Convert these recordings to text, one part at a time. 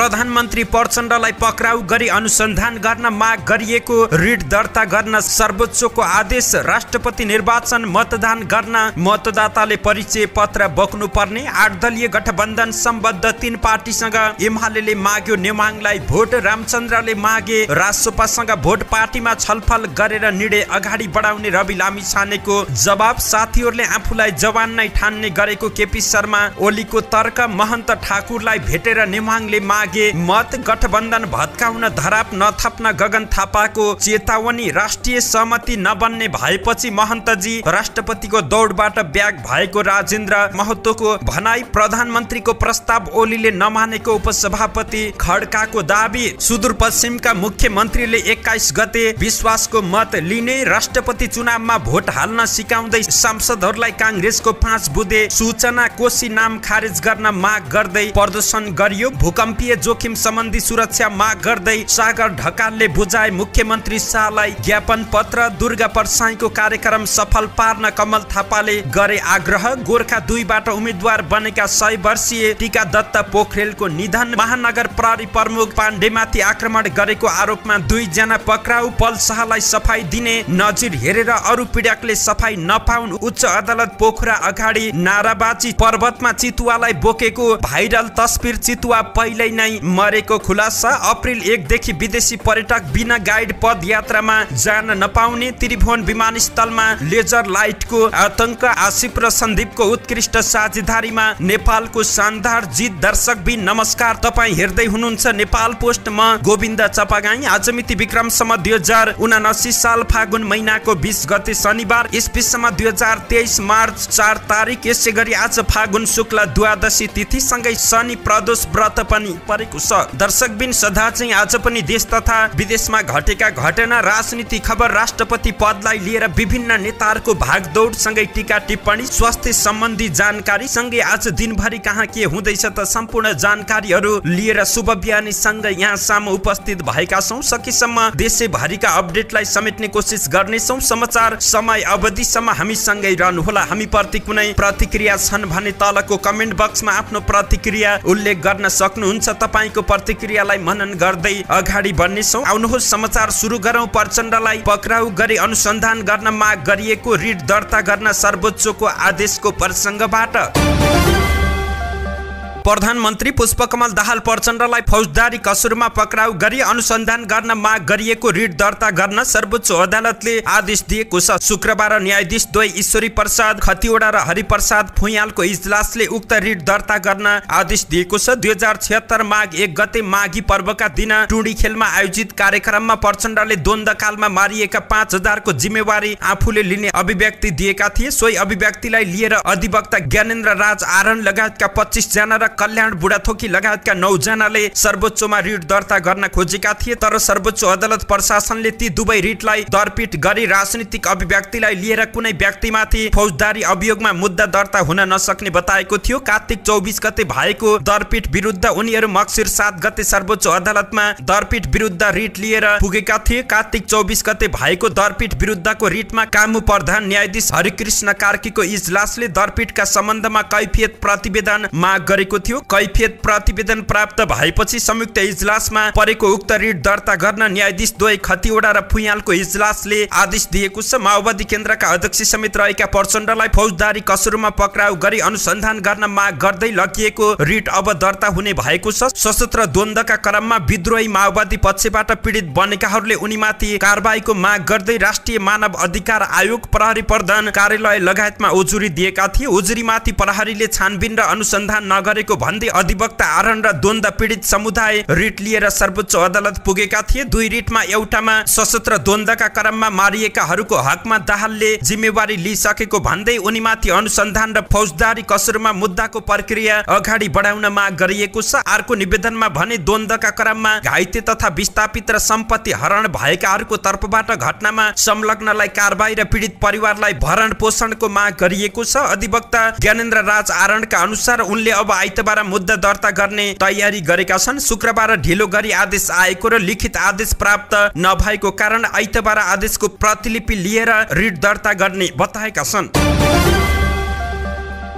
प्रधानमन्त्री प्रचण्डलाई पक्राउ गरी अनुसन्धान गर्न माग गरिएको रिट दर्ता गर्न सर्वोच्चको आदेश। राष्ट्रपति निर्वाचन मतदान गर्न मतदाताले परिचय पत्र बोक्नुपर्ने। 8 दलीय गठबन्धन सम्बद्ध 3 पार्टीसँग एमाले माग्यो नेमाङलाई भोट। रामचन्द्रले मागे रासोपासँग भोट। पार्टीमा छलफल गरेर निर्णय अगाडि बढाउने रवि लामिछानेको जवाब। साथीहरूले आफूलाई जवान नै ठान्ने गरेको केपी शर्मा ओलीको तर्क। महन्त ठाकुरलाई भेटेर नेमाङले मागे मत। गठबन्धन भत्काउन धराप नथप्न गगन थापाको चेतावनी। राष्ट्रिय सहमति नबन्ने भएपछि महन्तजी राष्ट्रपतिको दौडबाट ब्याग भएको राजेन्द्र महतोको भनाई। प्रधानमन्त्रीको प्रस्ताव ओलीले नमानेको उपसभापति खड्काको दाबी। सुदूरपश्चिमका मुख्यमन्त्रीले 21 गते विश्वासको मत लिने। राष्ट्रपति चुनावमा भोट हाल्न सिकाउँदै सांसदहरूलाई कांग्रेसको 5 बुँदे सूचना। कोशी नाम खारेज गर्न माग गर्दै प्रदर्शन गरियो। भूकम्पीय जोखिम सम्बन्धी सुरक्षा माग गर्दै सागर ढकालले बुझाए मुख्यमन्त्री शाहलाई ज्ञापन पत्र। दुर्गा परसाईको कार्यक्रम सफल पार्न कमल थापाले गरे आग्रह। गोर्खा 2बाट उम्मेद्वार बनेका 100 वर्षीय टीका दत्त पोखरेलको निधन। महानगर प्रहरी प्रमुख पाण्डेमाथि आक्रमण गरेको आरोपमा 2 जना पक्राउ। पल शाहलाई सफाई दिने नजिर हेरेर अरू पीडकले सफाई नपाउन्। उच्च अदालत पोखरा अगाडि नाराबाजी। पर्वतमा चितुवालाई बोकेको भाइरल तस्बिर। चितुवा पहिल्यै नै मरेको खुलासा। अप्रिल 1 देखि विदेशी पर्यटक बिना गाइड पदयात्रामा जान नपाउने। त्रिभुवन विमानस्थलमा लेजर लाइटको आतंक। आसिफ र सन्दीपको उत्कृष्ट साझेदारीमा नेपालको शानदार जित। दर्शकबिन नमस्कार, तपाईँ हेर्दै हुनुहुन्छ नेपाल पोस्ट। म गोविन्द चपागाई। आज मिति विक्रमसम्म 2079 साल फागुन महिनाको 20 गते शनिबार। इस्वीसम्म 2023 मार्च 4 तारिक। यसै गरी आज फागुन शुक्ल द्वादशी तिथि सँगै शनि प्रदोष व्रत पनि परेको छ। दर्शकबिन सदा चाहिँ आज पनि देश तथा विदेशमा घटेका घटना, राजनीति खबर, राष्ट्रपति पदलाई लिएर विभिन्न नेताहरूको भागदौड सँगै टीका टिप्पणी, स्वास्थ्य सम्बन्धी जानकारी सँगै आज दिनभरि कहाँ के हुँदैछ त सम्पूर्ण जानकारीहरू लिएर शुभ बिहानी सँगै यहाँ सामु उपस्थित भएका छौँ। सकेसम्म देशैभरिका अपडेटलाई समेट्ने कोसिस गर्नेछौँ। समाचार समय अवधिसम्म हामी सँगै रहनुहोला। हामी प्रति कुनै प्रतिक्रिया छन् भने तलको कमेन्ट बक्समा आफ्नो प्रतिक्रिया उल्लेख गर्न सक्नुहुन्छ। तपाईको प्रतिक्रियालाई मनन गर्दै अगाडि बढ्नेछौँ। आउनुहोस् समाचार सुरु गरौँ। प्रचण्डलाई पक्राउ गरी अनुसन्धान गर्न माग गरिएको रिट दर्ता गर्न सर्वोच्चको आदेशको प्रसङ्गबाट। प्रधानमन्त्री पुष्पकमल दाहाल प्रचण्डलाई फौजदारी कसुरमा पक्राउ गरी अनुसन्धान गर्न माग गरिएको रिट दर्ता गर्न सर्वोच्च अदालतले आदेश दिएको छ। शुक्रबार न्यायाधीश द्वय ईश्वरी प्रसाद खतिवडा र हरिप्रसाद फुयालको इजलासले उक्त रिट दर्ता गर्न आदेश दिएको छ। 2076 माघ 1 गते माघी पर्वका दिन टुँडीखेलमा आयोजित कार्यक्रममा प्रचण्डले द्वन्द्वकालमा मारिएका 5000 को जिम्मेवारी आफूले लिने अभिव्यक्ति दिएका थिए। सोही अभिव्यक्तिलाई लिएर अधिवक्ता ज्ञानेन्द्र राज आरण लगायतका 25 जना र कल्याण बुढाथोकी लगायतका 9 जनाले सर्वोच्चमा रिट दर्ता गर्न खोजेका थिए। तर सर्वोच्च अदालत प्रशासनले ती दुवै रिटलाई दरपीट गरी राजनीतिक अभिव्यक्तिलाई लिएर कुनै व्यक्तिमाथि फौजदारी अभियोगमा मुद्दा दर्ता हुन नसक्ने बताएको थियो। कार्तिक 24 गते भएको दरपीट विरुद्ध उनीहरू मक्सिर 7 गते सर्वोच्च अदालतमा दरपीट विरुद्ध रिट लिएर पुगेका थिए। कार्तिक 24 गते भएको दरपीट विरुद्धको रिटमा कामु प्रधान न्यायाधीश हरिकृष्ण कार्कीको इजलासले दरपीटका सम्बन्धमा कैफियत प्रतिवेदन माग गरेको थियो। कैफियत प्रतिवेदन प्राप्त भएपछि संयुक्त इजलासमा परेको उक्त रिट दर्ता गर्न न्यायाधीश द्वय खतिवडा र फुयालको इजलासले आदेश दिएको छ। माओवादी केन्द्रका अध्यक्ष समेत रहेका प्रचण्डलाई फौजदारी कसुरमा पक्राउ गरी अनुसन्धान गर्न माग गर्दै लगिएको रिट अब दर्ता हुने भएको छ। सशस्त्र द्वन्द्वका क्रममा विद्रोही माओवादी पक्षबाट पीडित बनेकाहरूले उनीमाथि कारबाहीको माग गर्दै राष्ट्रिय मानव अधिकार आयोग, प्रहरी प्रधान कार्यालय लगायतमा उजुरी दिएका थिए। उजुरीमाथि प्रहरीले छानबिन र अनुसन्धान नगरेको भन्दै अधिवक्ता आरण र द्वन्द्व पीडित समुदाय रिट लिएर सर्वोच्च अदालत पुगेका थिए। 2 रिटमा एउटामा सशस्त्र द्वन्द्वका क्रममा मारिएकाहरूको हकमा दाहालले जिम्मेवारी लिइसकेको भन्दै उनीमाथि अनुसन्धान र फौजदारी कसुरमा मुद्दाको प्रक्रिया अगाडि बढाउन माग गरिएको छ। अर्को निवेदनमा भने द्वन्द्वका क्रममा घाइते तथा विस्थापित र सम्पत्ति हरण भएकाहरूको तर्फबाट घटनामा संलग्नलाई कारबाही र पीडित परिवारलाई भरण पोषणको माग गरिएको छ। अधिवक्ता ज्ञानेन्द्र राज आरणका अनुसार उनले अब आइतबार मुद्दा दर्ता गर्ने तयारी गरेका छन्। शुक्रबार ढिलो गरी आदेश आएको र लिखित आदेश प्राप्त नभएको कारण आइतबार आदेशको प्रतिलिपि लिएर रिट दर्ता गर्ने बताएका छन्।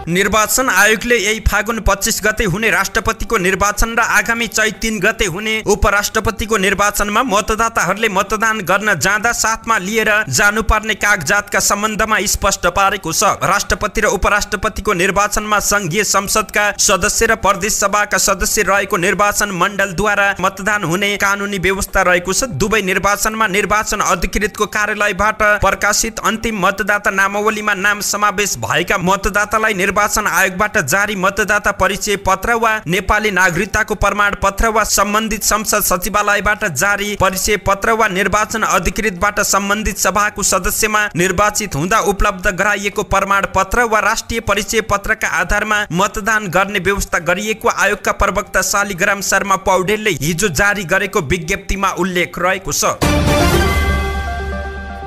निर्वाचन आयोगले यही फागुन 25 गते हुने राष्ट्रपतिको निर्वाचन र आगामी चैत 3 गते हुने उपराष्ट्रपतिको निर्वाचनमा मतदाताहरूले मतदान गर्न जाँदा साथमा लिएर जानुपर्ने कागजातका सम्बन्धमा स्पष्ट पारेको छ। राष्ट्रपति र उपराष्ट्रपतिको निर्वाचनमा संघीय संसदका सदस्य र प्रदेश सभाका सदस्य रहेको निर्वाचन मण्डलद्वारा मतदान हुने कानुनी व्यवस्था रहेको छ। दुवै निर्वाचनमा निर्वाचन अधिकृतको कार्यालयबाट प्रकाशित अन्तिम मतदाता नामावलीमा नाम समावेश भएका मतदातालाई निर्वाचन आयोगबाट जारी मतदाता परिचय पत्र वा नेपाली नागरिकताको प्रमाण पत्र वा सम्बन्धित संसद सचिवालयबाट जारी परिचय पत्र वा निर्वाचन अधिकृतबाट सम्बन्धित सभाको सदस्यमा निर्वाचित हुँदा उपलब्ध गराइएको प्रमाण पत्र वा राष्ट्रिय परिचय पत्रका आधारमा मतदान गर्ने व्यवस्था गरिएको आयोगका प्रवक्ता शालिग्राम शर्मा पौडेलले हिजो जारी गरेको विज्ञप्तिमा उल्लेख रहेको छ।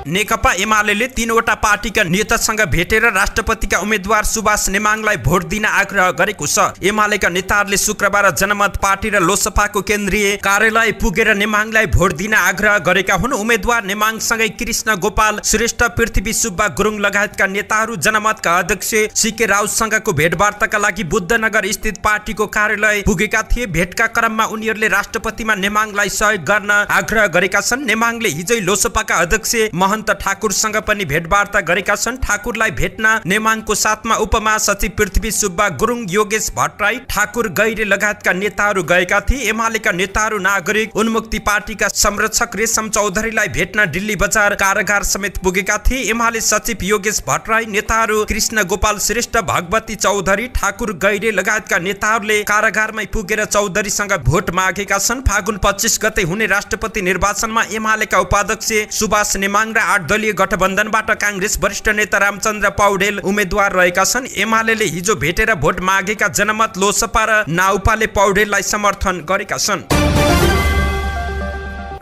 नेकपा एमाले 3वटा पार्टीका नेतासँग भेटेर राष्ट्रपतिका उम्मेद्वार सुभाष नेमाङलाई भोट दिन आग्रह गरेको छ। एमालेका नेताहरूले शुक्रबार जनमत पार्टी र लोसपाको केन्द्रीय कार्यालय पुगेर नेमाङलाई भोट दिन आग्रह गरेका हुन्। उम्मेद्वार नेमाङसँगै कृष्ण गोपाल श्रेष्ठ, पृथ्वी सुब्बा गुरुङ लगायतका नेताहरू जनमतका अध्यक्ष सीके राउतसँगको भेटवार्ताका लागि बुद्धनगर स्थित पार्टीको कार्यालय पुगेका थिए। भेटका क्रममा उनीहरूले राष्ट्रपतिमा नेमाङलाई सहयोग गर्न आग्रह गरेका छन्। नेमाङले हिजै लोसपाका अध्यक्ष महन्त ठाकुरसँग पनि भेटवार्ता गरेका छन्। ठाकुरलाई भेट्न नेमाङको साथमा उपमहासचिव पृथ्वी सुब्बा गुरुङ, योगेश भट्टराई, ठाकुर गैरे लगायतका नेताहरू गएका थिए। एमालेका नेताहरू नागरिक उन्मुक्ति पार्टीका संरक्षक रेशम चौधरीलाई भेट्न दिल्ली बजार कारागार समेत पुगेका थिए। एमाले सचिव योगेश भट्टराई, नेताहरू कृष्ण गोपाल श्रेष्ठ, भगवती चौधरी, ठाकुर गैरे लगायतका नेताहरूले कारागारमै पुगेर चौधरीसँग भोट मागेका छन्। फागुन 25 गते हुने राष्ट्रपति निर्वाचनमा एमालेका उपाध्यक्ष सुभाष नेमाङ र 8 दलीय गठबन्धनबाट कांग्रेस वरिष्ठ नेता रामचन्द्र पौडेल उम्मेद्वार रहेका छन्। एमालेले हिजो भेटेर भोट मागेका जनमत, लोसपा र नाउपाले पौडेललाई समर्थन गरेका छन्।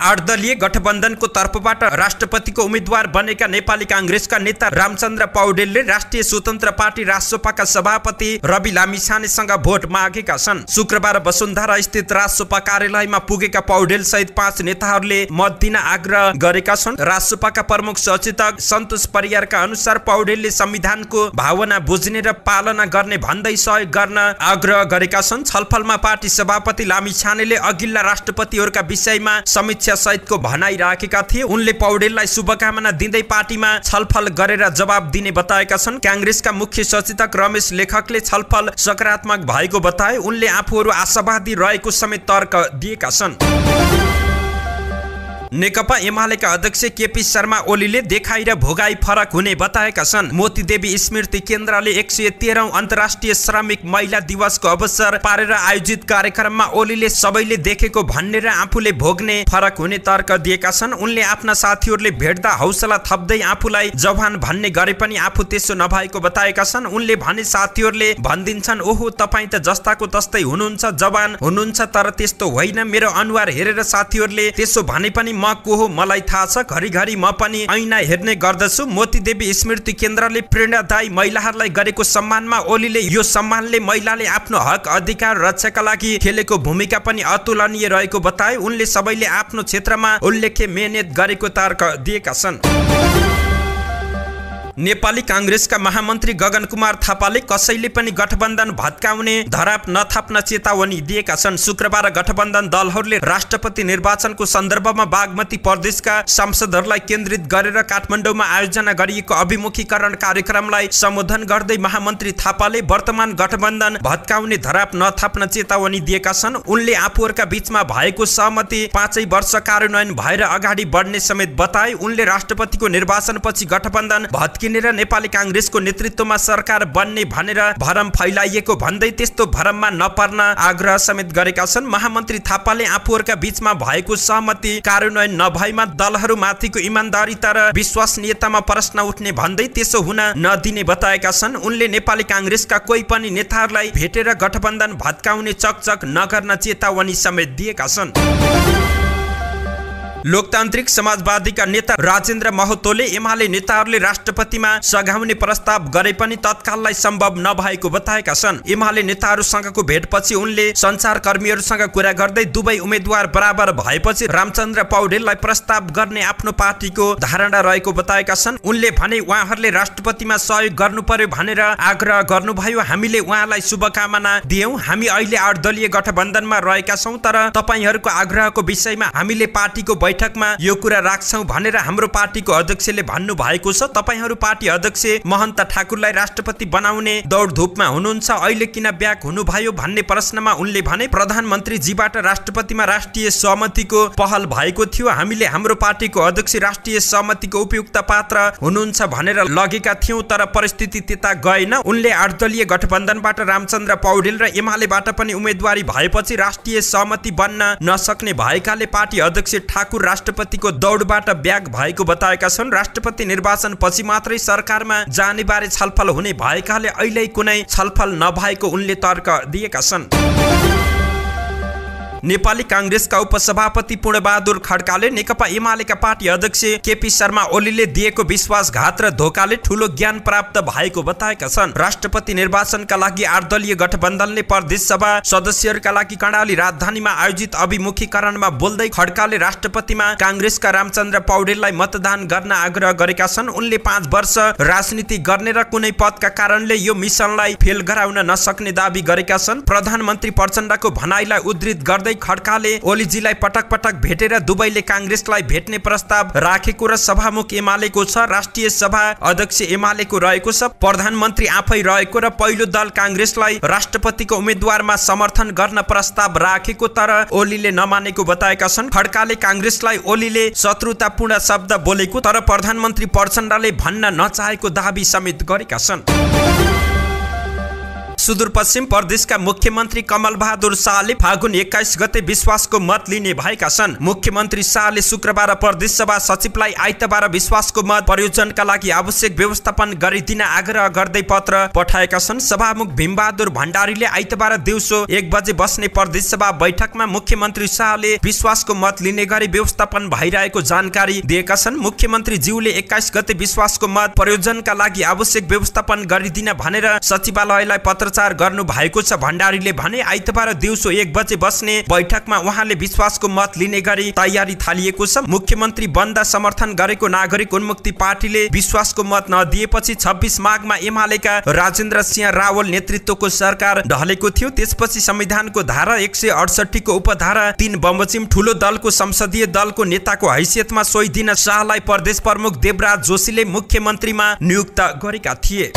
8 दलीय गठबन्धनको तर्फबाट राष्ट्रपतिको उम्मेद्वार बनेका नेपाली कांग्रेसका नेता रामचन्द्र पौडेलले राष्ट्रिय स्वतन्त्र पार्टी रासोपाका सभापति रवि लामिछानेसँग भोट मागेका छन्। शुक्रबार वसुन्धरा स्थित रासोपा कार्यालयमा पुगेका पौडेल सहित 5 नेताहरूले मत दिन आग्रह गरेका छन्। रासोपाका प्रमुख सचेतक सन्तोष परियारका अनुसार पौडेलले संविधानको भावना बुझ्ने र पालना गर्ने भन्दै सहयोग गर्न आग्रह गरेका छन्। छलफलमा पार्टी सभापति लामिछानेले अघिल्ला राष्ट्रपतिहरूका विषयमा समीक्षा सहितको भनाइ राखेका थिए। उनले पौडेललाई शुभकामना दिँदै पार्टीमा छलफल गरेर जवाब दिने बताएका छन्। कांग्रेसका मुख्य सचेतक रमेश लेखकले छलफल सकारात्मक भएको बताए। उनले आफूहरू आशावादी रहेको समेत तर्क दिएका छन्। नेकपा एमालेका अध्यक्ष केपी शर्मा ओलीले देखाइ र भोगाई फरक हुने बताएका छन्। मोतीदेवी स्मृति केन्द्रले 113औं अन्तर्राष्ट्रिय श्रमिक महिला दिवसको अवसर पारेर आयोजित कार्यक्रममा ओलीले सबैले देखेको भन्ने र आफूले भोग्ने फरक हुने तर्क दिएका छन्। उनले आफ्ना साथीहरूले भेट्दा हौसला थप्दै आफूलाई जवान भन्ने गरे पनि आफू त्यसो नभएको बताएका छन्। उनले भने साथीहरूले भनिदिन्छन्, ओहो तपाईँ त जस्ताको तस्तै हुनुहुन्छ, जवान हुनुहुन्छ, तर त्यस्तो होइन। मेरो अनुहार हेरेर साथीहरूले त्यसो भने पनि म को हो मलाई थाहा छ। घरिघरि म पनि ऐना हेर्ने गर्दछु। मोतीदेवी स्मृति केन्द्रले प्रेरणादायी महिलाहरूलाई गरेको सम्मानमा ओलीले यो सम्मानले महिलाले आफ्नो हक अधिकार रक्षाका लागि खेलेको भूमिका पनि अतुलनीय रहेको बताए। उनले सबैले आफ्नो क्षेत्रमा उल्लेख्य मेहनत गरेको तर्क दिएका छन्। नेपाली कांग्रेसका महामन्त्री गगन कुमार थापाले कसैले पनि गठबन्धन भत्काउने धराप नथाप्न चेतावनी दिएका छन्। शुक्रबार गठबन्धन दलहरूले राष्ट्रपति निर्वाचनको सन्दर्भमा बागमती प्रदेशका सांसदहरूलाई केन्द्रित गरेर काठमाडौँमा आयोजना गरिएको अभिमुखीकरण कार्यक्रमलाई सम्बोधन गर्दै महामन्त्री थापाले वर्तमान गठबन्धन भत्काउने धराप नथाप्न चेतावनी दिएका छन्। उनले आफूहरूका बीचमा भएको सहमति 5 वर्ष कार्यान्वयन भएर अगाडि बढ्ने समेत बताए। उनले राष्ट्रपतिको निर्वाचनपछि गठबन्धन भत्किने र नेपाली कांग्रेसको नेतृत्वमा सरकार बन्ने भनेर भरम फैलाइएको भन्दै त्यस्तो भरममा नपर्न आग्रह समेत गरेका छन्। महामन्त्री थापाले आफूहरूका बीचमा भएको सहमति कार्यान्वयन नभएमा दलहरूमाथिको इमानदारीता र विश्वसनीयतामा प्रश्न उठ्ने भन्दै त्यसो हुन नदिने बताएका छन्। उनले नेपाली कांग्रेसका कोही पनि नेताहरूलाई भेटेर गठबन्धन भत्काउने चकचक नगर्न चेतावनी समेत दिएका छन्। लोकतान्त्रिक समाजवादीका नेता राजेन्द्र महतोले एमाले नेताहरूले राष्ट्रपतिमा सघाउने प्रस्ताव गरे पनि तत्काललाई सम्भव नभएको बताएका छन्। एमाले नेताहरूसँगको भेटपछि उनले सञ्चारकर्मीहरूसँग कुरा गर्दै दुवै उम्मेद्वार बराबर भएपछि रामचन्द्र पौडेललाई प्रस्ताव गर्ने आफ्नो पार्टीको धारणा रहेको बताएका छन्। उनले भने उहाँहरूले राष्ट्रपतिमा सहयोग गर्नु पर्यो भनेर आग्रह गर्नुभयो। हामीले उहाँलाई शुभकामना दियौं। हामी अहिले 8 दलीय गठबन्धनमा रहेका छौं, तर तपाईहरूको आग्रहको विषयमा हामीले पार्टीको बैठकमा यो कुरा राख्छौं भनेर हाम्रो पार्टीको अध्यक्षले भन्नु भएको छ। तपाईहरू पार्टी अध्यक्ष महन्त ठाकुरलाई राष्ट्रपति बनाउने दौडधुपमा हुनुहुन्छ, अहिले किन ब्याक हुनुभयो भन्ने प्रश्नमा उनले भने प्रधानमन्त्रीजीबाट राष्ट्रपतिमा राष्ट्रिय सहमतिको पहल भएको थियो। हामीले हाम्रो पार्टीको अध्यक्ष राष्ट्रिय सहमतिको उपयुक्त पात्र हुनुहुन्छ भनेर लगेका थियौं, तर परिस्थिति त्यता गएन। उनले 8 दलीय गठबन्धनबाट रामचन्द्र पौडेल र एमालेबाट पनि उम्मेदवारी भएपछि राष्ट्रिय सहमति बन्न नसक्ने भएकाले पार्टी अध्यक्ष ठाकुर राष्ट्रपतिको दौडबाट ब्याक भएको बताएका छन्। राष्ट्रपति निर्वाचन पछि मात्रै सरकारमा जाने बारे छलफल हुने भएकाले अहिले कुनै छलफल नभएको उनले तर्क दिएका छन्। नेपाली कांग्रेसका उपसभापति पूर्णबहादुर खड्काले नेकपा एमालेका पार्टी अध्यक्ष केपी शर्मा ओलीले दिएको विश्वासघात र धोकाले ठूलो ज्ञान प्राप्त भएको बताएका छन्। राष्ट्रपति निर्वाचनका लागि 8 दलीय गठबन्धनले प्रदेश सभा सदस्यहरूका लागि कर्णाली राजधानीमा आयोजित अभिमुखीकरणमा बोल्दै खड्काले राष्ट्रपतिमा कांग्रेसका रामचन्द्र पौडेललाई मतदान गर्न आग्रह गरेका छन्। उनले 5 वर्ष राजनीति गर्ने र कुनै पदका कारणले यो मिसनलाई फेल गराउन नसक्ने दावी गरेका छन्। प्रधानमन्त्री प्रचण्डको भनाइलाई उद्धृत गर्दै खड्काले ओलीजीलाई पटक पटक भेटेर दुवैले कांग्रेसलाई भेट्ने प्रस्ताव राखेको र सभामुख एमालेको छ, राष्ट्रिय सभा अध्यक्ष एमालेको रहेको छ, प्रधानमन्त्री आफै रहेको र पहिलो दल कांग्रेसलाई राष्ट्रपतिको उम्मेद्वारमा समर्थन गर्न प्रस्ताव राखेको, तर ओलीले नमानेको बताएका छन्। खड्काले कांग्रेसलाई ओलीले शत्रुतापूर्ण शब्द बोलेको तर प्रधानमन्त्री प्रचण्डले भन्न नचाहेको दावी समेत गरेका छन्। सुदूरपश्चिम प्रदेशका मुख्यमन्त्री कमल बहादुर शाहले फागुन 21 गते विश्वासको मत लिने भएका छन्। मुख्यमन्त्री शाहले शुक्रबार प्रदेश सभा सचिवलाई आइतबार विश्वासको मत प्रयोजनका लागि आवश्यक व्यवस्थापन गरिदिन आग्रह गर्दै पत्र पठाएका छन्। सभामुख भीमबहादुर भण्डारीले आइतबार दिउँसो 1 बजे बस्ने प्रदेश सभा बैठकमा मुख्यमन्त्री शाहले विश्वासको मत लिने गरी व्यवस्थापन भइरहेको जानकारी दिएका छन्। मुख्यमन्त्री ज्यूले 21 गते विश्वासको मत प्रयोजनका लागि आवश्यक व्यवस्थापन गरिदिन भनेर सचिवालयलाई पत्र गर्नु भएको छ। भण्डारीले भने आइतबार दिउँसो 1 बजे बस्ने बैठकमा उहाँले विश्वासको मत लिने गरी तयारी थालिएको छ। मुख्यमन्त्री बन्द समर्थन गरेको नागरिक उन्मुक्ति पार्टीले विश्वासको मत नदिएपछि 26 माघमा एमालेका राजेन्द्र सिंह रावल नेतृत्वको सरकार ढलेको थियो। त्यसपछि संविधानको धारा 168 को उपधारा 3 बमोजिम ठूलो दलको संसदीय दलको नेताको हैसियतमा सोही दिन शाहलाई प्रदेश प्रमुख देवराज जोशीले मुख्यमन्त्रीमा नियुक्त गरेका थिए।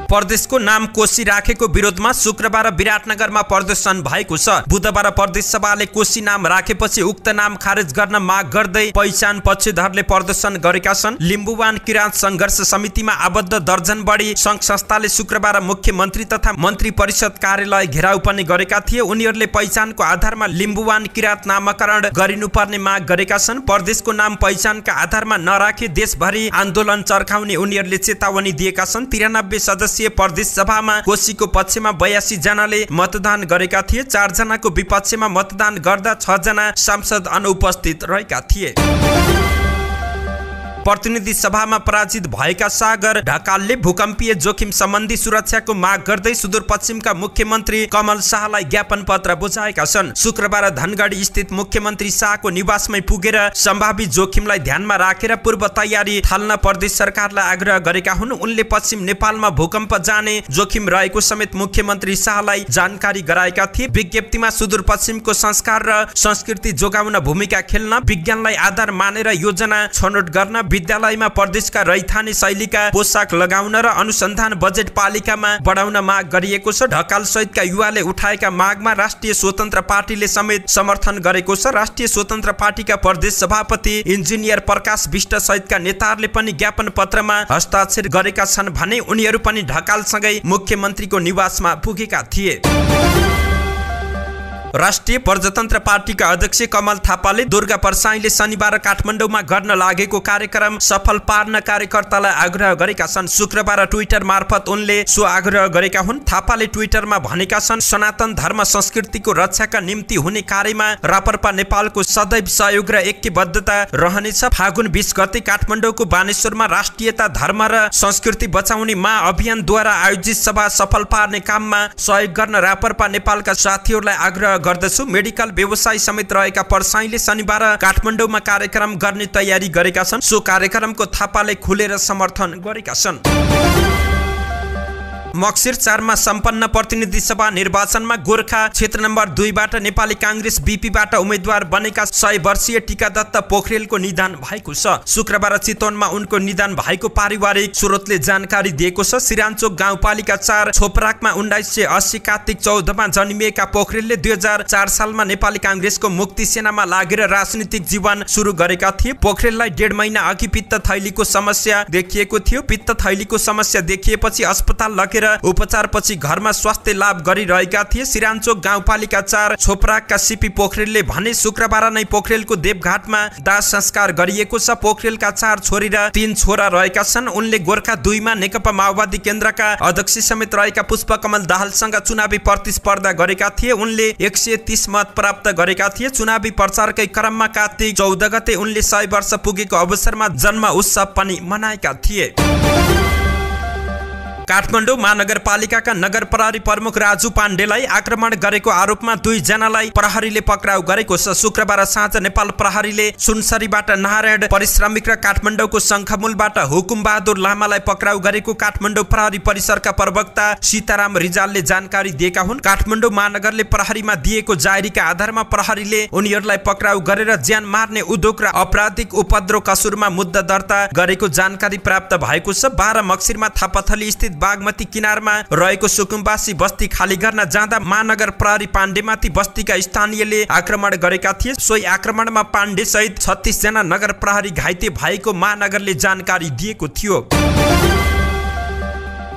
प्रदेशको नाम कोशी राखेको विरोधमा शुक्रबार विराटनगरमा प्रदर्शन भएको छ। बुधबार प्रदेश सभाले कोशी नाम राखेपछि उक्त नाम खारेज गर्न माग गर्दै पहिचान पक्षधरले प्रदर्शन गरेका छन्। लिम्बुवान किराँत संघर्ष समितिमा आबद्ध दर्जन बढी संघ संस्थाले शुक्रबार मुख्यमन्त्री तथा मन्त्री परिषद कार्यालय घेराउ पनि गरेका थिए। उनीहरूले पहिचानको आधारमा लिम्बुवान किराँत नामकरण गरिनुपर्ने माग गरेका छन्। प्रदेशको नाम पहिचानका आधारमा नराखे देशभरि आन्दोलन चर्काउने उनीहरूले चेतावनी दिएका छन्। 93 सदस्य प्रदेश सभामा कोशीको पक्षमा 82 जनाले मतदान गरेका थिए। 4 जनाको विपक्षमा मतदान गर्दा 6 जना सांसद अनुपस्थित रहेका थिए। प्रतिनिधि सभामा पराजित भएका सागर ढकालले भूकम्पीय जोखिम सम्बन्धी सुरक्षाको माग गर्दै सुदूरपश्चिमका मुख्यमन्त्री कमल शाहलाई ज्ञापन पत्र बुझाएका छन्। शुक्रबार धनगढी स्थित मुख्यमन्त्री शाहको निवासमै पुगेर सम्भावित जोखिमलाई ध्यानमा राखेर पूर्व तयारी थाल्न प्रदेश सरकारलाई आग्रह गरेका हुन्। उनले पश्चिम नेपालमा भूकम्प जाने जोखिम रहेको समेत मुख्यमन्त्री शाहलाई जानकारी गराएका थिए। विज्ञप्तिमा सुदूरपश्चिमको संस्कार र संस्कृति जोगाउन भूमिका खेल्न, विज्ञानलाई आधार मानेर योजना छनौट गर्न, विद्यालयमा प्रदेशका रैथाने शैलीका पोसाक लगाउन र अनुसन्धान बजेट पालिकामा बढाउन माग गरिएको छ। ढकाल सहितका युवाले उठाएका मागमा राष्ट्रिय स्वतन्त्र पार्टीले समेत समर्थन गरेको छ। राष्ट्रिय स्वतन्त्र पार्टीका प्रदेश सभापति इन्जिनियर प्रकाश विष्ट सहितका नेताहरूले पनि ज्ञापन पत्रमा हस्ताक्षर गरेका छन् भने उनीहरू पनि ढकालसँगै मुख्यमन्त्रीको निवासमा पुगेका थिए। राष्ट्रिय प्रजातन्त्र पार्टीका अध्यक्ष कमल थापाले दुर्गा परसाईले शनिबार काठमाडौँमा गर्न लागेको कार्यक्रम सफल पार्न कार्यकर्तालाई आग्रह गरेका छन्। शुक्रबार ट्विटर मार्फत उनले सो आग्रह गरेका हुन्। थापाले ट्विटरमा भनेका छन्, सनातन धर्म संस्कृतिको रक्षाका निम्ति हुने कार्यमा रापरपा नेपालको सदैव सहयोग र ऐक्यबद्धता रहनेछ। फागुन 20 गते काठमाडौँको बानेश्वरमा राष्ट्रियता धर्म र संस्कृति बचाउने महाअभियानद्वारा आयोजित सभा सफल पार्ने काममा सहयोग गर्न रापरपा नेपालका साथीहरूलाई आग्रह गर्दछु। मेडिकल व्यवसाय समेत रहेका परसाईले शनिबार काठमाडौँमा कार्यक्रम गर्ने तयारी गरेका छन्। सो कार्यक्रमको थापाले खुलेर समर्थन गरेका छन्। मक्सिर 4 मा सम्पन्न प्रतिनिधि सभा निर्वाचनमा गोर्खा क्षेत्र नम्बर 2 बाट नेपाली कांग्रेस बीपीबाट उम्मेद्वार बनेका 100 वर्षीय टीकादत्त पोखरेलको निधन भएको छ। शुक्रबार चितवनमा उनको निधन भएको पारिवारिक स्रोतले जानकारी दिएको छ। सिरानचोक गाउँपालिका 4 छोपराकमा 1980 कार्तिक 14 मा जन्मिएका पोखरेलले 2004 सालमा नेपाली कांग्रेसको मुक्ति सेनामा लागेर राजनीतिक जीवन सुरु गरेका थिए। पोखरेललाई 1.5 महिना अघि पित्त थैलीको समस्या देखिएको थियो। पित्त थैलीको समस्या देखिएपछि अस्पताल लगेर उपचारपछि घरमा स्वास्थ्य लाभ गरिरहेका थिए। सिरानचोक गाउँपालिका 4 छोपराकका सीपी पोखरेलले भने शुक्रबार नै पोखरेलको देवघाटमा दाह संस्कार गरिएको छ। पोखरेलका 4 छोरी र 3 छोरा रहेका छन्। उनले गोर्खा 2 मा नेकपा माओवादी केन्द्रका अध्यक्ष समेत रहेका पुष्पकमल दाहालसँग चुनावी प्रतिस्पर्धा गरेका थिए। उनले 130 मत प्राप्त गरेका थिए। चुनावी प्रचारकै क्रममा कार्तिक 14 गते उनले 100 वर्ष पुगेको अवसरमा जन्म उत्सव पनि मनाएका थिए। काठमाडौँ महानगरपालिकाका नगर प्रहरी प्रमुख राजु पाण्डेलाई आक्रमण गरेको आरोपमा 2 जनालाई प्रहरीले पक्राउ गरेको छ। शुक्रबार साँझ नेपाल प्रहरीले सुनसरीबाट नारायण परिश्रमिक र काठमाडौँको शङ्खमूलबाट हुकुमबहादुर लामालाई पक्राउ गरेको काठमाडौँ प्रहरी परिसरका प्रवक्ता सीताराम रिजालले जानकारी दिएका हुन्। काठमाडौँ महानगरले प्रहरीमा दिएको जाहेरीका आधारमा प्रहरीले उनीहरूलाई पक्राउ गरेर ज्यान मार्ने उद्योग र आपराधिक उपद्रव कसुरमा मुद्दा दर्ता गरेको जानकारी प्राप्त भएको छ। 12 मक्सिरमा थापाथली स्थित बागमती किनारमा रहेको सुकुम्बासी बस्ती खाली गर्न जाँदा महानगर प्रहरी पाण्डेमाथि बस्तीका स्थानीयले आक्रमण गरेका थिए। सोही आक्रमणमा पाण्डे सहित 36 जना नगर प्रहरी घाइते भएको महानगरले जानकारी दिएको थियो।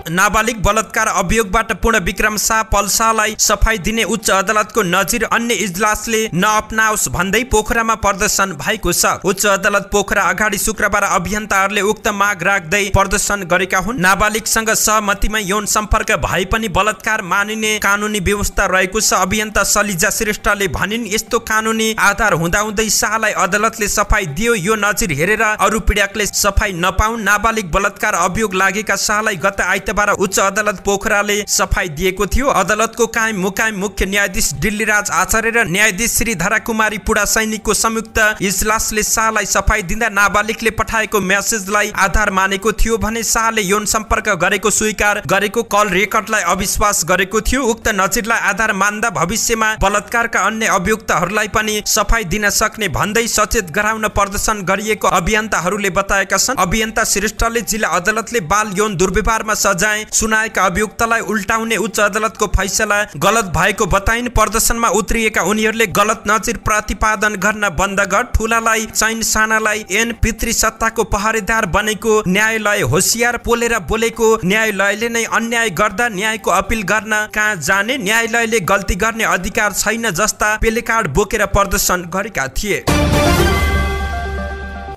नाबालिग बलात्कार अभियोगबाट पूर्ण विक्रम शाह पल्सालाई सफाई दिने उच्च अदालतको नजिर अन्य इजलासले नअपनाओस् भन्दै पोखरामा प्रदर्शन भएको छ। उच्च अदालत पोखरा अगाडि शुक्रबार अभियन्ताहरूले उक्त माग राख्दै प्रदर्शन गरेका हुन्। नाबालिगसँग सहमतिमा यौन सम्पर्क भए पनि बलात्कार मानिने कानुनी व्यवस्था रहेको छ। अभियन्ता सलिजा श्रेष्ठले भनिन्, यस्तो कानुनी आधार हुँदाहुँदै शाहलाई अदालतले सफाई दियो। यो नजिर हेरेर अरू पीडितले सफाई नपाउन्। नाबालिग बलात्कार अभियोग लागेका शाहलाई गत आइतबार उच्च अदालत पोखराले सफाई दिएको थियो। अदालतको कायम मुकायम मुख्य न्यायाधीश दिल्लीराज आचार्य र न्यायाधीश श्री धराकुमारी पुडा सैनिकको संयुक्त इजलासले शाहलाई सफाई दिँदा नाबालिगले पठाएको मेसेजलाई आधार मानेको थियो भने शाहले यौन सम्पर्क गरेको स्वीकार गरेको कल रेकर्डलाई अविश्वास गरेको थियो। उक्त नजिरलाई आधार मान्दा भविष्यमा बलात्कारका अन्य अभियुक्तहरूलाई पनि सफाई दिन सक्ने भन्दै सचेत गराउन प्रदर्शन गरिएको अभियन्ताहरूले बताएका छन्। अभियन्ता श्रेष्ठले जिल्ला अदालतले बाल यौन दुर्व्यवहारमा सजाय सुनाएका अभियुक्तलाई उल्टाउने उच्च अदालतको फैसला गलत भएको बताइन्। प्रदर्शनमा उत्रिएका उनीहरूले गलत नजिर प्रतिपादन गर्न बन्द गर, ठुलालाई चाहिँ सानालाई एन पितृ सत्ताको पहरेदार बनेको न्यायालय होसियार पोलेर बोलेको, न्यायालयले नै अन्याय गर्दा न्यायको अपिल गर्न कहाँ जाने, न्यायालयले गल्ती गर्ने अधिकार छैन जस्ता प्लेकार्ड बोकेर प्रदर्शन गरेका थिए।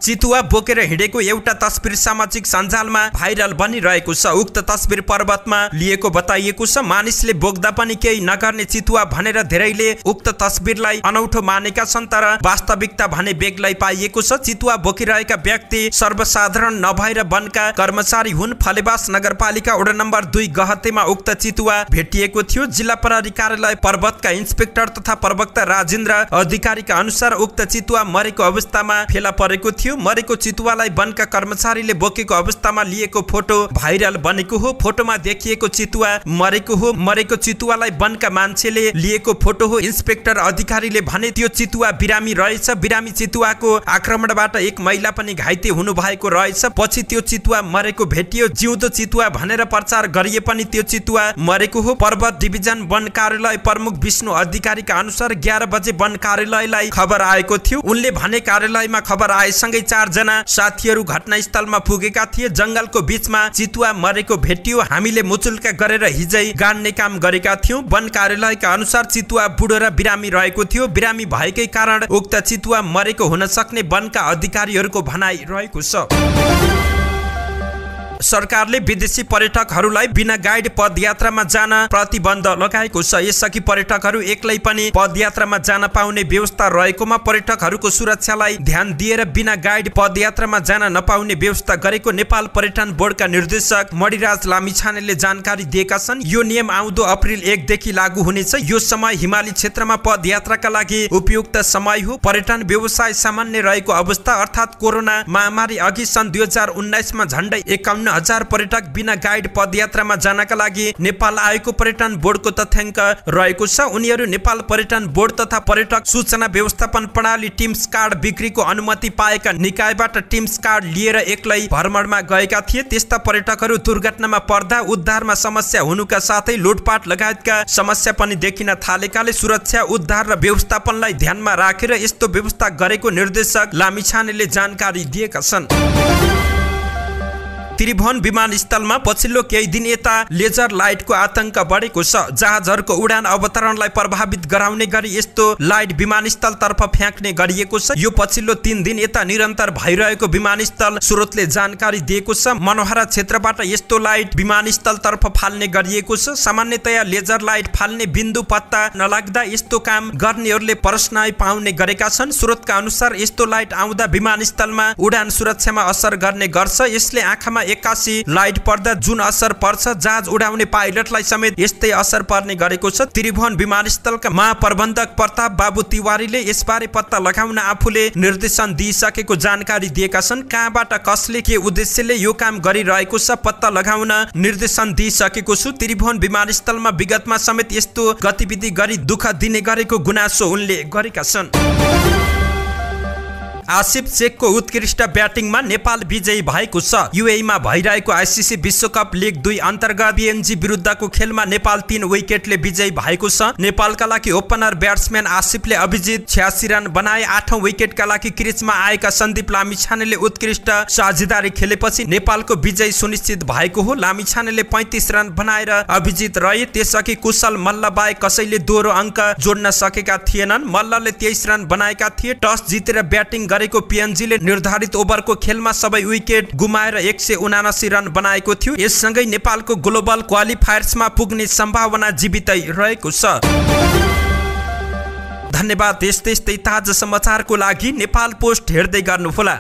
चितुवा बोकेर हिँडेको एउटा तस्बिर सामाजिक सञ्जालमा भाइरल बनिरहेको छ। उक्त तस्बिर पर्वतमा लिएको बताइएको छ। मानिसले बोक्दा पनि केही नगर्ने चितुवा भनेर धेरैले उक्त तस्बिरलाई अनौठो मानेका छन्, तर वास्तविकता भने बेग्लै पाइएको छ। चितुवा बोकिरहेका व्यक्ति सर्वसाधारण नभएर वनका कर्मचारी हुन्। फलेवास नगरपालिका वडा नम्बर 2 गहतेमा उक्त चितुवा भेटिएको थियो। जिल्ला प्रहरी कार्यालय पर्वतका इन्सपेक्टर तथा प्रवक्ता राजेन्द्र अधिकारीका अनुसार उक्त चितुवा मरेको अवस्थामा फेला परेको थियो। मरेको चितुवालाई वनका कर्मचारीले बोकेको अवस्थामा लिएको फोटो भाइरल बनेको हो। फोटोमा देखिएको चितुवा मरेको हो। मरेको चितुवालाई वनका मान्छेले लिएको फोटो हो। इन्सपेक्टर अधिकारीले भने त्यो चितुवा बिरामी रहेछ। बिरामी चितुवाको आक्रमणबाट एक महिला पनि घाइते हुनु भएको रहेछ। पछि त्यो चितुवा मरेको भेटियो। जिउँदो चितुवा भनेर प्रचार गरिए पनि त्यो चितुवा मरेको हो। पर्वत डिभिजन वन कार्यालय प्रमुख विष्णु अधिकारीका अनुसार 11 बजे वन कार्यालयलाई खबर आएको थियो। उनले भने कार्यालयमा खबर आएसँगै एक्लै 4 जना साथीहरू घटनास्थलमा पुगेका थिए। जंगलको बीचमा चितुवा मरेको भेटियो। हामीले मुचुल्का गरेर हिजै गाड्ने काम गरेका थियौं। वन कार्यालयका अनुसार चितुवा बुढो र बिरामी रहेको थियो। बिरामी भएकै कारण उक्त चितुवा मरेको हुन सक्ने वनका अधिकारीहरूको भनाइ रहेको छ। सरकारले विदेशी पर्यटकहरूलाई बिना गाइड पदयात्रामा जान प्रतिबन्ध लगाएको छ। यसअघि पर्यटकहरू एक्लै पनि पदयात्रामा जान पाउने व्यवस्था रहेकोमा पर्यटकहरूको सुरक्षालाई ध्यान दिएर बिना गाइड पदयात्रामा जान नपाउने व्यवस्था गरेको नेपाल पर्यटन बोर्डका निर्देशक मणिराज लामिछानेले जानकारी दिएका छन्। यो नियम आउँदो अप्रिल 1 देखि लागू हुनेछ। यो समय हिमाली क्षेत्रमा पदयात्राका लागि उपयुक्त समय हो। पर्यटन व्यवसाय सामान्य रहेको अवस्था अर्थात् कोरोना महामारी अघि सन् 2019 मा झण्डै 51,000 पर्यटक बिना गाइड पदयात्रामा जानका लागि नेपाल आएको पर्यटन बोर्डको तथ्याङ्क रहेको छ। उनीहरू नेपाल पर्यटन बोर्ड तथा पर्यटक सूचना व्यवस्थापन प्रणाली टिम्स कार्ड बिक्रीको अनुमति पाएका निकायबाट टिम्स कार्ड लिएर एक्लै भ्रमणमा गएका थिए। त्यस्ता पर्यटकहरू दुर्घटनामा पर्दा उद्धारमा समस्या हुनुका साथै लुटपाट लगायतका समस्या पनि देखिन थालेकाले सुरक्षा उद्धार र व्यवस्थापनलाई ध्यानमा राखेर यस्तो व्यवस्था गरेको निर्देशक लामिछानेले जानकारी दिएका छन्। त्रिभुवन विमानस्थलमा पछिल्लो केही दिन यता लेजर लाइटको आतंक बढेको छ। जहाजहरूको उडान अवतरणलाई प्रभावित गराउने गरी यस्तो लाइट विमानस्थलतर्फ फ्याँक्ने गरिएको छ। यो पछिल्लो 3 दिन यता निरन्तर भइरहेको विमानस्थल स्रोतले जानकारी दिएको छ। मनोहरा क्षेत्रबाट यस्तो लाइट विमानस्थलतर्फ फाल्ने गरिएको छ। सामान्यतया लेजर लाइट फाल्ने बिन्दु पत्ता नलाग्दा यस्तो काम गर्नेहरूले प्रश्नय पाउने गरेका छन्। स्रोतका अनुसार यस्तो लाइट आउँदा विमानस्थलमा उडान सुरक्षामा असर गर्ने गर्छ। यसले आँखामा 81 लाइट पर्दा जुन असर पर्छ जहाज उडाउने पाइलटलाई समेत यस्तै असर पर्ने गरेको छ। त्रिभुवन विमानस्थलका महाप्रबन्धक प्रताप बाबु तिवारीले यसबारे पत्ता लगाउन आफूले निर्देशन दिइसकेको जानकारी दिएका छन्। कहाँबाट कसले के उद्देश्यले यो काम गरिरहेको छ पत्ता लगाउन निर्देशन दिइसकेको छु। त्रिभुवन विमानस्थलमा विगतमा समेत यस्तो गतिविधि गरी दुःख दिने गरेको गुनासो उनले गरेका छन्। आसिफ शेखको उत्कृष्ट ब्याटिङमा नेपाल विजयी भएको छ। युएईमा भइरहेको आईसीसी विश्वकप लिग 2 अन्तर्गत पीएनजी विरुद्धको खेलमा नेपाल 3 विकेटले विजयी भएको छ। नेपालका लागि ओपनर ब्याट्सम्यान आसिफले अभिजित 86 रन बनाए। 8औं विकेटका लागि क्रिजमा आएका सन्दीप लामिछानेले उत्कृष्ट साझेदारी खेलेपछि नेपालको विजय सुनिश्चित भएको हो। लामिछानेले 35 रन बनाएर अभिजित रहे। त्यसअघि कुशल मल्ल बाहेक कसैले दोहोरो अङ्क जोड्न सकेका थिएनन्। मल्लले 23 रन बनाएका थिए। टस जितेर ब्याटिङ गरेको पीएनजीले निर्धारित ओभरको खेलमा सबै विकेट गुमाएर 179 रन बनाएको थियो। यससँगै नेपालको ग्लोबल क्वालिफायर्समा पुग्ने सम्भावना जीवितै रहेको छ। धन्यवाद। यस्तै ताजा समाचारको लागि नेपाल पोस्ट हेर्दै गर्नुहोला।